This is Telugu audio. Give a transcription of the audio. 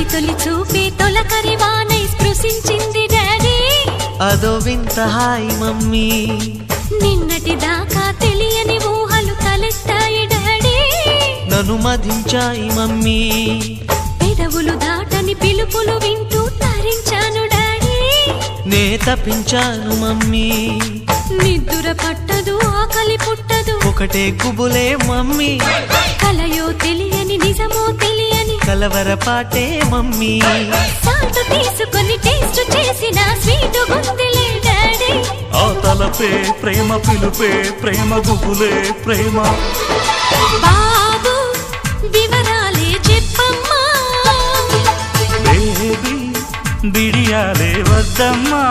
తొలి తొలి చూపే తొలకరి వానై స్పృశించింది డాడీ అదో వింత హాయ్ మమ్మీ నిన్నటి దాకా తెలియని ఊహలు తలెత్తాయి డాడీ నన్ను మదించాయి మమ్మీ పెదవులు దాటని పిలుపులు వింటూ తరించాను డాడీ నే తప్పించాను మమ్మీ నిద్దుర పట్టదు ఆకలి పుట్టదు ఒకటే కుబులే మమ్మీ కలయో తెలియని నిజమో తెలియని కలవరపాటే మమ్మీ సాల్ట్ తీసుకొని టేస్ట్ చేసిన స్వీట్ గుందిలే డాడీ ఆ తలపే ప్రేమ పిలుపే ప్రేమ గుబులే ప్రేమ బాబు వివరాలే చెప్పమ్మా బేబీ బిడియాలే వద్దమ్మా